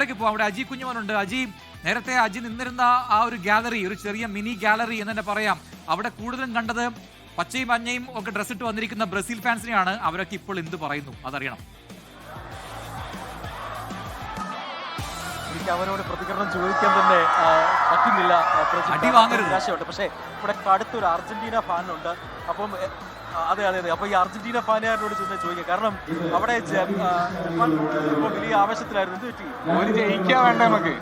അവിടേക്ക് പോവാം. അവിടെ അജി കുഞ്ഞുമോനുണ്ട്. അജി, നേരത്തെ അജി നിന്നിരുന്ന ആ ഒരു ഗാലറി, ഒരു ചെറിയ മിനി ഗാലറി എന്ന് തന്നെ പറയാം, അവിടെ കൂടുതലും കണ്ടത് പച്ചയും മഞ്ഞയും ഒക്കെ ഡ്രസ് ഇട്ട് വന്നിരിക്കുന്ന ബ്രസീൽ ഫാൻസിനെയാണ്. അവരൊക്കെ ഇപ്പോൾ എന്ത് പറയുന്നു അതറിയണം. എനിക്ക് അവരോട് പ്രതികരണം ചോദിക്കാൻ തന്നെ പറ്റുന്നില്ല. അടി വാങ്ങരുത്. നിരാശയുണ്ട്. പക്ഷേ ഇവിടെ അടുത്തൊരു അർജന്റീന ഫാനുണ്ട്. അപ്പം അതെ അതെ അതെ അപ്പൊ ഈ അർജന്റീന ഫാനുകാരനോട് ചോദിക്കാം. കാരണം അവിടെ വലിയ ആവേശത്തിലായിരുന്നു. എന്ത് പറ്റി? ഒരു ജയിക്കാൻ വേണ്ടേ നമുക്ക്?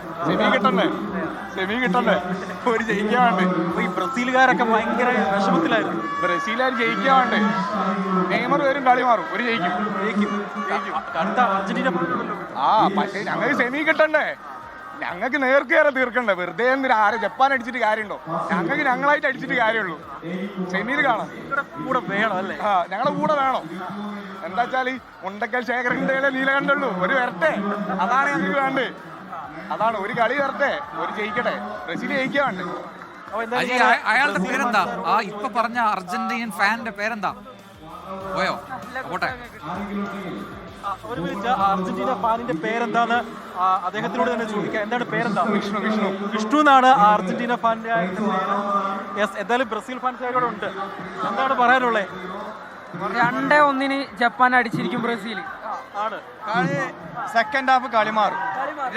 സെമി കിട്ടണ്ടേ? ഒരു ജയിക്കാൻ വേണ്ടേ? അപ്പൊ ഈ ബ്രസീലുകാരൊക്കെ ഭയങ്കര വിഷമത്തിലായിരുന്നു. ബ്രസീലുകാർ ജയിക്കാൻ വേണ്ടേ? നെയ്മർ വരും, കളി മാറും, ഒരു ജയിക്കും. അടുത്ത അർജന്റീന ഫാനുണ്ടല്ലോ. പക്ഷേ ഞങ്ങൾക്ക് സെമി കിട്ടണ്ടേ? ഞങ്ങൾക്ക് നേർക്കേറെ തീർക്കണ്ടേ? വെറുതെ എന്തിനാ ആരെ ജപ്പാൻ അടിച്ചിട്ട് കാര്യമുണ്ടോ? ഞങ്ങൾക്ക് ഞങ്ങളായിട്ട് അടിച്ചിട്ട് കാര്യമുള്ളൂ. സെമിയിൽ കാണാം. കൂടെ വേണം അല്ലേ? ഞങ്ങളെ കൂടെ വേണം. എന്താ വെച്ചാല് മുണ്ടക്കൽ ശേഖരന്റെ നീല കണ്ടുള്ളൂ. ഒരു വരട്ടെ, അതാണ് ഞങ്ങൾക്ക് വേണ്ടേ. അതാണ് ഒരു കളി വരട്ടെ, ഒരു ജയിക്കട്ടെ. ബ്രസീൽ ജയിക്കാൻ വേണ്ടേ? അയാളുടെ പേരെന്താ? ആ ഇപ്പൊ പറഞ്ഞ അർജന്റീനൻ ഫാനിന്റെ പേരെന്താ? പോയോ? പോട്ടെ. ഒരു മിനിറ്റ്, അർജന്റീന ഫാനിന്റെ പേരെന്താന്ന് അദ്ദേഹത്തിനോട് തന്നെ ചോദിക്കാം. എന്താണ് പേരെന്താ? വിഷ്ണു എന്നാണ് അർജന്റീന ഫാനിന്റെ പേര്. യെസ്, എന്തായാലും ബ്രസീൽ ഫാൻസുകാരോട് ഉണ്ട്. എന്താണ് പറയാനുള്ളത്? 2-1 ജപ്പാൻ അടിച്ചിരിക്കും ബ്രസീൽ. ആണ് കളി സെക്കൻഡ് ഹാഫ് കളി മാറും.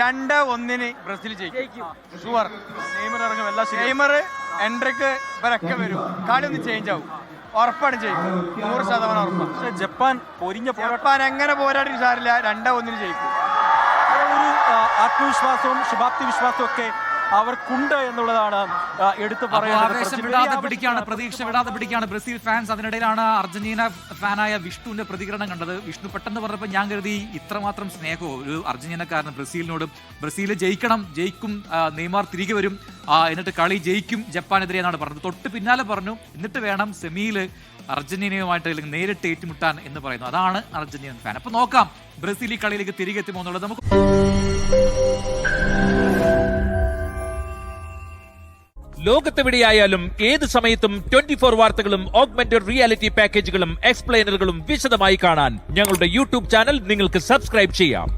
2-1 ബ്രസീൽ ജയിക്കും. ഷുവർ. നെയ്മർ ഇറങ്ങും, എല്ലാം ശരി. നെയ്മർ, എൻട്രിക്ക് ഇവരൊക്കെ വരും. കളി ഒന്ന് ചേഞ്ച് ആവും. ഉറപ്പാണ് ജയിക്കും. 100% ഉറപ്പാണ്. പക്ഷെ ജപ്പാൻ പൊരിഞ്ഞ ജപ്പാൻ എങ്ങനെ പോരാടി സാരില്ല, 2-1 ജയിക്കും. ഒരു ആത്മവിശ്വാസവും ശുഭാപ്തി വിശ്വാസവും ഒക്കെ അവർക്കുണ്ട് എന്നുള്ളതാണ് എടുത്തു പറയുന്നത്. ആവേശം വിടാതെ പിടിക്കാണ്, പ്രതീക്ഷ വിടാതെ പിടിക്കാണ് ബ്രസീൽ ഫാൻസ്. അതിനിടയിലാണ് അർജന്റീന ഫാനായ വിഷ്ണുവിന്റെ പ്രതികരണം കണ്ടത്. വിഷ്ണു പെട്ടെന്ന് പറഞ്ഞപ്പോൾ ഞാൻ കരുതി ഇത്രമാത്രം സ്നേഹമോ ഒരു അർജന്റീനക്കാരന് ബ്രസീലിനോടും. ബ്രസീൽ ജയിക്കും, നെയ്മർ തിരികെ വരും, എന്നിട്ട് കളി ജയിക്കും ജപ്പാനെതിരെ എന്നാണ് പറഞ്ഞത്. തൊട്ട് പിന്നാലെ പറഞ്ഞു എന്നിട്ട് വേണം സെമിയിൽ അർജന്റീനയുമായിട്ട് അല്ലെങ്കിൽ നേരിട്ട് ഏറ്റുമുട്ടാൻ എന്ന് പറയുന്നു. അതാണ് അർജന്റീനൻ ഫാൻ. അപ്പൊ നോക്കാം ബ്രസീൽ ഈ കളിയിലേക്ക് തിരികെ എത്തുമോ എന്നുള്ളത്. നമുക്ക് ലോകത്തെവിടെയായാലും ഏത് സമയത്തും 24 വാർത്തകളും ഓഗ്മെന്റഡ് റിയാലിറ്റി പാക്കേജുകളും എക്സ്പ്ലെയിനറുകളും വിശദമായി കാണാൻ ഞങ്ങളുടെ യൂട്യൂബ് ചാനൽ നിങ്ങൾക്ക് സബ്സ്ക്രൈബ് ചെയ്യാം.